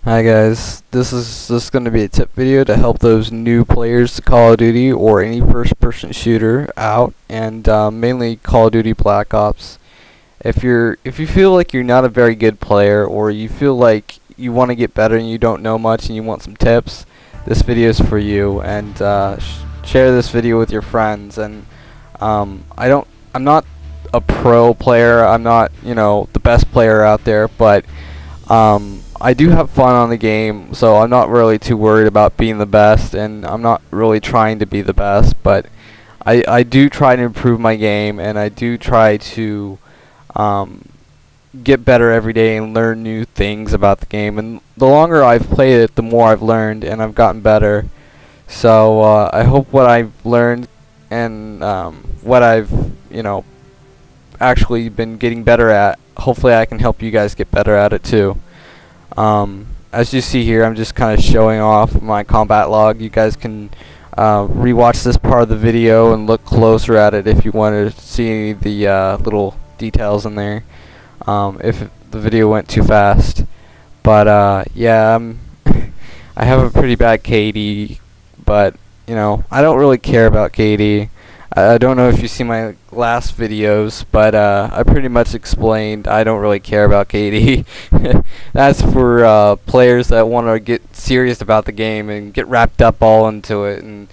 Hi guys, this is going to be a tip video to help those new players to Call of Duty or any first-person shooter out, and mainly Call of Duty Black Ops. If you feel like you're not a very good player, or you feel like you want to get better and you don't know much and you want some tips, this video is for you. And share this video with your friends. And I'm not a pro player. I'm not the best player out there, but I do have fun on the game, so I'm not really too worried about being the best, and I'm not really trying to be the best, but I do try to improve my game, and I do try to get better every day and learn new things about the game. And the longer I've played it, the more I've learned, and I've gotten better. So I hope what I've learned and what I've actually been getting better at, hopefully I can help you guys get better at it too. As you see here, I'm just kind of showing off my combat log. You guys can rewatch this part of the video and look closer at it if you want to see any of the little details in there, if the video went too fast. But yeah, I have a pretty bad KD, but I don't really care about KD. I don't know if you see my last videos, but I pretty much explained I don't really care about KD. That's for players that want to get serious about the game and get wrapped up all into it, and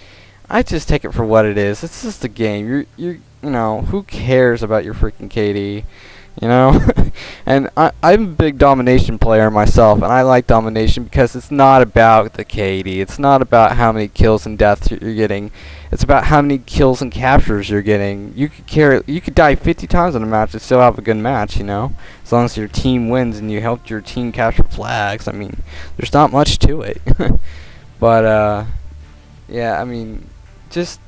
I just take it for what it is. It's just a game. Who cares about your freaking KD? And I'm a big domination player myself, and I like domination because it's not about the KD. It's not about how many kills and deaths you're getting. It's about how many kills and captures you're getting. You could die 50 times in a match and still have a good match, as long as your team wins and you helped your team capture flags. I mean, there's not much to it. But yeah, I mean, just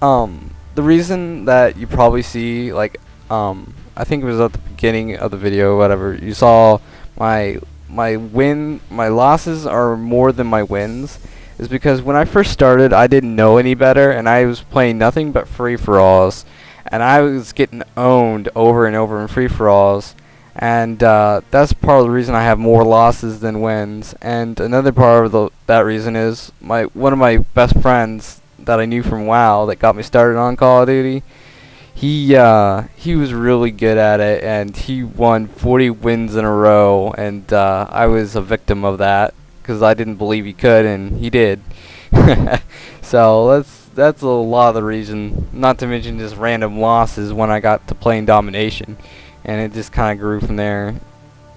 the reason that you probably see, like, I think it was at the beginning of the video, whatever, you saw my losses are more than my wins, is because when I first started, I didn't know any better, and I was playing nothing but free-for-alls, and I was getting owned over and over in free-for-alls, and that's part of the reason I have more losses than wins. And another part of that reason is one of my best friends that I knew from WoW that got me started on Call of Duty. He was really good at it, and he won 40 wins in a row, and I was a victim of that because I didn't believe he could, and he did. So that's a lot of the reason, not to mention just random losses when I got to playing domination, and it just kind of grew from there.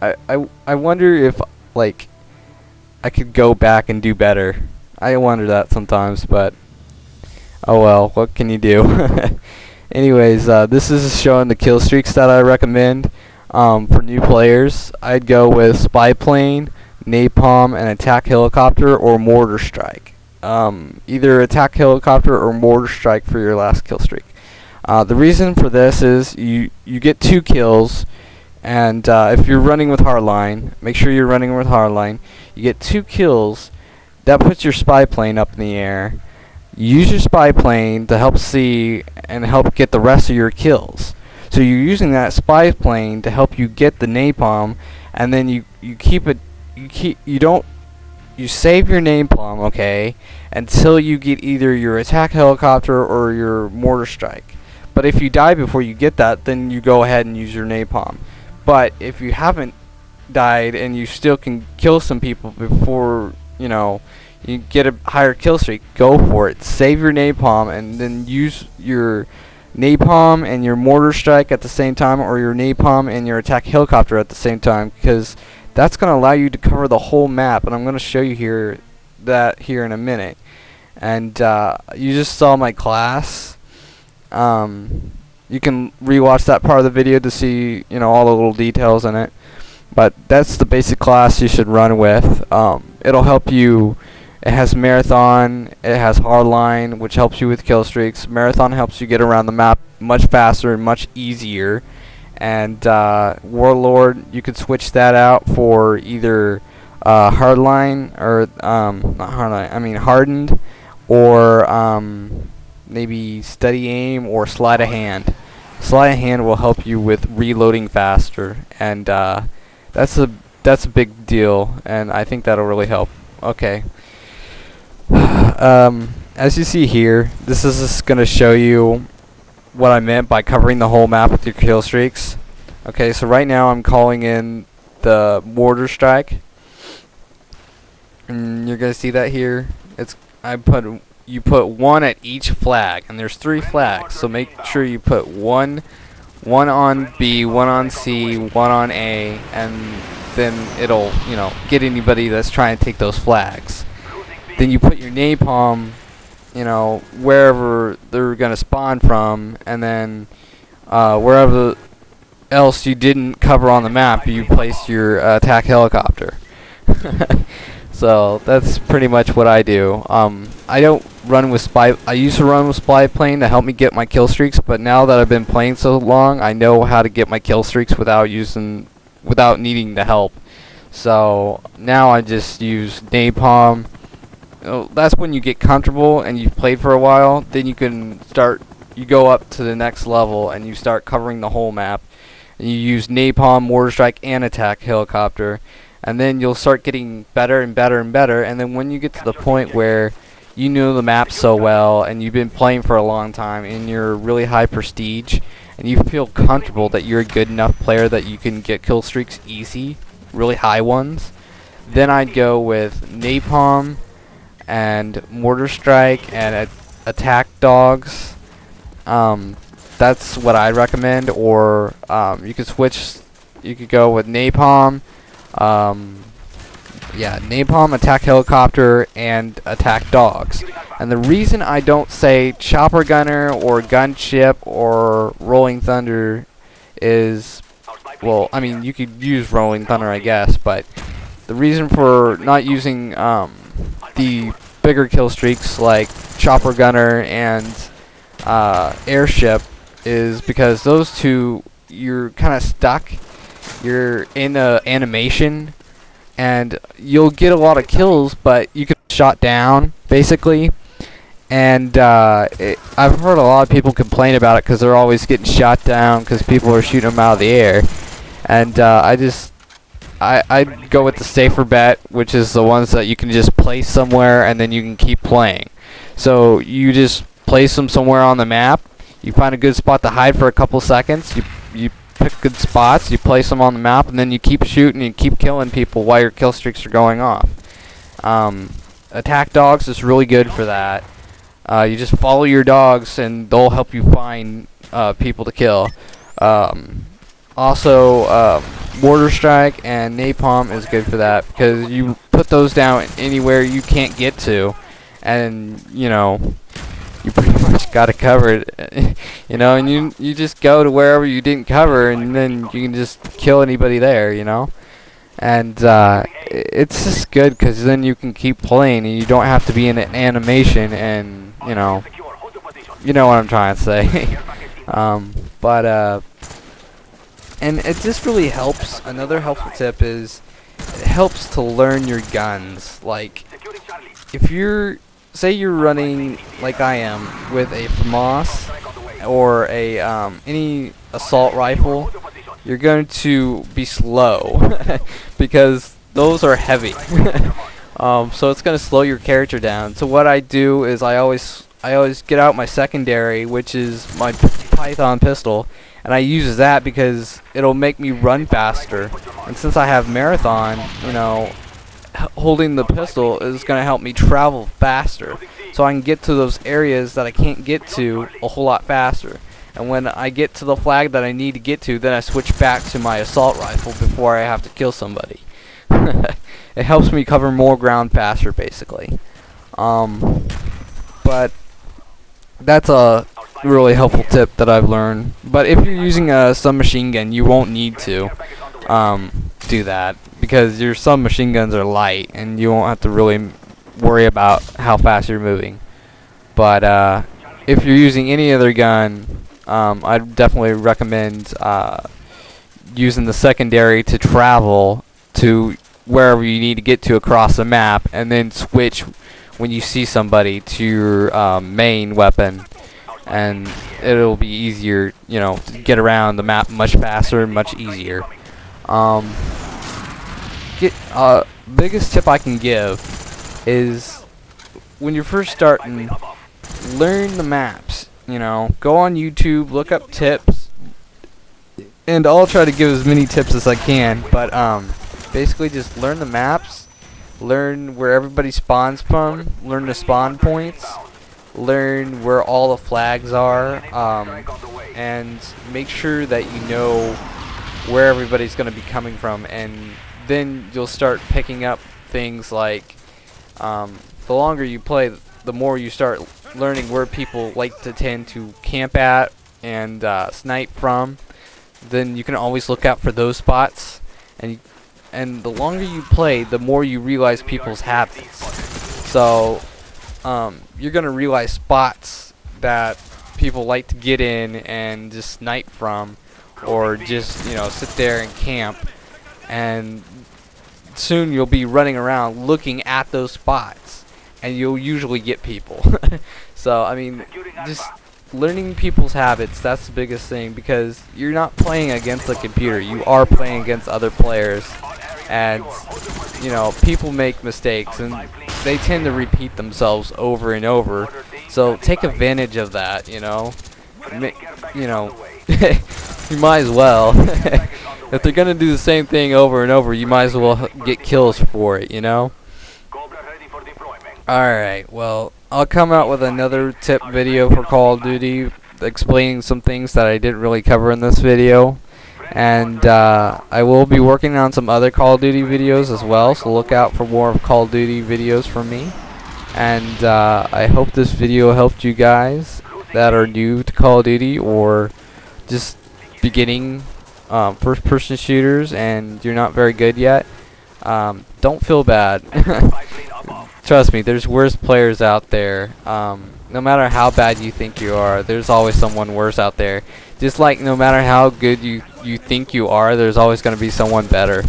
I wonder if, like, I could go back and do better. I wonder that sometimes, but oh well, what can you do? Anyways, this is showing the kill streaks that I recommend for new players. I'd go with Spy Plane, Napalm, and Attack Helicopter or Mortar Strike. Either Attack Helicopter or Mortar Strike for your last kill streak. The reason for this is you get 2 kills, and if you're running with Hardline, make sure you're running with Hardline. You get 2 kills, that puts your Spy Plane up in the air. Use your Spy Plane to help see and help get the rest of your kills. So you're using that Spy Plane to help you get the napalm, and then you save your napalm, okay, until you get either your Attack Helicopter or your Mortar Strike. But if you die before you get that, then you go ahead and use your napalm. But if you haven't died and you still can kill some people before you get a higher kill streak, go for it. Save your napalm and then use your napalm and your Mortar Strike at the same time, or your napalm and your Attack Helicopter at the same time, because that's going to allow you to cover the whole map, and I'm going to show you here in a minute. And you just saw my class. You can rewatch that part of the video to see all the little details in it, but that's the basic class you should run with. It'll help you. It has Marathon, it has Hardline, which helps you with kill streaks. Marathon helps you get around the map much faster and much easier. And Warlord, you could switch that out for either Hardline, or not Hardline, I mean Hardened, or maybe Steady Aim or Sleight of Hand. Sleight of Hand will help you with reloading faster, and that's that's a big deal, and I think that'll really help. Okay. As you see here, this is just gonna show you what I meant by covering the whole map with your kill streaks. Okay, so right now I'm calling in the mortar strike, and you're gonna see that here. You put one at each flag, and there's 3 flags, so make sure you put one on B, one on C, one on A, and then it'll, you know, get anybody that's trying to take those flags. Then you put your napalm, you know, wherever they're gonna spawn from, and then wherever else you didn't cover on the map, you place your attack helicopter. So that's pretty much what I do. I don't run with spy. I used to run with spy plane to help me get my kill streaks, but now that I've been playing so long, I know how to get my kill streaks without needing the help. So now I just use napalm. That's when you get comfortable and you've played for a while. Then you go up to the next level and you start covering the whole map. And you use napalm, mortar strike, and attack helicopter. And then you'll start getting better and better and better. And then when you get to the point where you know the map so well and you've been playing for a long time and you're really high prestige and you feel comfortable that you're a good enough player that you can get kill streaks easy, really high ones, then I'd go with napalm and mortar strike and attack dogs. That's what I recommend. Or you could switch. You could go with napalm. Yeah, napalm, attack helicopter, and attack dogs. And the reason I don't say chopper gunner or gunship or rolling thunder is, well, I mean, you could use rolling thunder, I guess, but the reason for not using the bigger kill streaks like chopper gunner and airship is because those two, you're kind of stuck. You're in a animation and you'll get a lot of kills, but you get shot down basically. And I've heard a lot of people complain about it because they're always getting shot down because people are shooting them out of the air. And I'd go with the safer bet, which is the ones that you can just place somewhere and then you can keep playing. So you just place them somewhere on the map. You find a good spot to hide for a couple seconds. You pick good spots. You place them on the map, and then you keep shooting and keep killing people while your kill streaks are going off. Attack dogs is really good for that. You just follow your dogs, and they'll help you find people to kill. Also, mortar strike and napalm is good for that because you put those down anywhere you can't get to, and you know you pretty much got it covered. You know, and you just go to wherever you didn't cover, and then you can just kill anybody there. You know, and it's just good because then you can keep playing and you don't have to be in an animation, and you know what I'm trying to say. And it just really helps. Another helpful tip is it helps to learn your guns. Like, if say you're running like I am with a FAMAS or a any assault rifle, you're going to be slow because those are heavy. So it's going to slow your character down. So what I do is I always get out my secondary, which is my Python pistol, and I use that because it'll make me run faster. And since I have marathon, you know, holding the pistol is going to help me travel faster, so I can get to those areas that I can't get to a whole lot faster. And when I get to the flag that I need to get to, then I switch back to my assault rifle before I have to kill somebody. It helps me cover more ground faster, basically. But that's a really helpful tip that I've learned. But if you're using a submachine gun, you won't need to do that because your submachine guns are light and you won't have to really worry about how fast you're moving. But if you're using any other gun, I'd definitely recommend using the secondary to travel to wherever you need to get to across the map, and then switch when you see somebody to your main weapon, and it'll be easier, you know, to get around the map much faster and much easier. get biggest tip I can give is when you're first starting, learn the maps. You know, go on YouTube, look up tips, and I'll try to give as many tips as I can. But basically, just learn the maps, learn where everybody spawns from, learn the spawn points, learn where all the flags are, and make sure that you know where everybody's going to be coming from, and then you'll start picking up things like the longer you play, the more you start learning where people like to tend to camp at and snipe from. Then you can always look out for those spots, and the longer you play, the more you realize people's habits. So you're gonna realize spots that people like to get in and just snipe from, or just, you know, sit there and camp, and soon you'll be running around looking at those spots, and you'll usually get people. So I mean, just learning people's habits, that's the biggest thing, because you're not playing against a computer, you are playing against other players, and you know, people make mistakes and they tend to repeat themselves over and over, so take advantage of that, you know. You know, you might as well. If they're gonna do the same thing over and over, you might as well get kills for it, you know. Alright, well, I'll come out with another tip video for Call of Duty, explaining some things that I didn't really cover in this video. And I will be working on some other Call of Duty videos as well, so look out for more of Call of Duty videos from me. And I hope this video helped you guys that are new to Call of Duty, or just beginning first-person shooters and you're not very good yet. Don't feel bad. Trust me, there's worse players out there. No matter how bad you think you are, there's always someone worse out there. Just like no matter how good you think you are, there's always going to be someone better.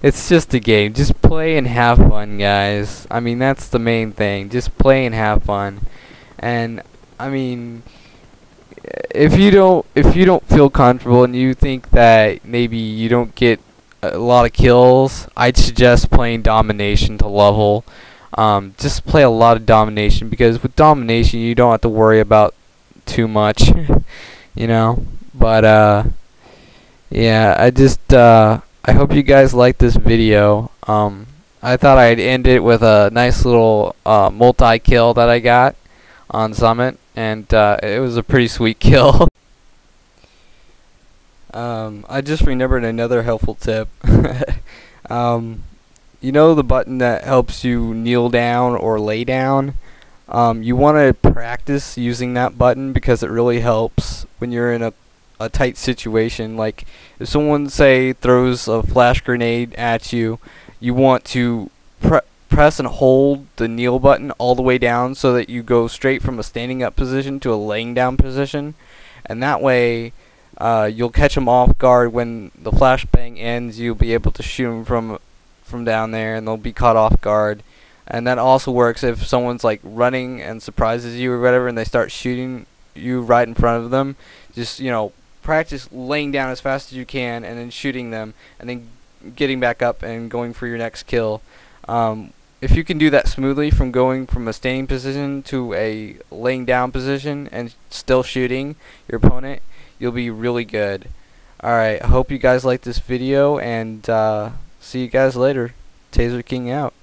It's just a game. Just play and have fun, guys. I mean, that's the main thing. Just play and have fun. And I mean, if you don't feel comfortable and you think that maybe you don't get a lot of kills, I'd suggest playing domination to level. Just play a lot of domination, because with domination you don't have to worry about too much. You know. But yeah, I hope you guys liked this video. I thought I'd end it with a nice little multi-kill that I got on Summit, and it was a pretty sweet kill. I just remembered another helpful tip. You know the button that helps you kneel down or lay down? You want to practice using that button, because it really helps when you're in a tight situation. Like if someone, say, throws a flash grenade at you, you want to press and hold the kneel button all the way down, so that you go straight from a standing up position to a laying down position, and that way you'll catch them off guard. When the flashbang ends, you'll be able to shoot them from down there, and they'll be caught off guard. And that also works if someone's like running and surprises you or whatever, and they start shooting you right in front of them. Just, you know, practice laying down as fast as you can, and then shooting them, and then getting back up and going for your next kill. If you can do that smoothly, from going from a standing position to a laying down position and still shooting your opponent, you'll be really good. Alright, I hope you guys liked this video, and see you guys later. Taserking out.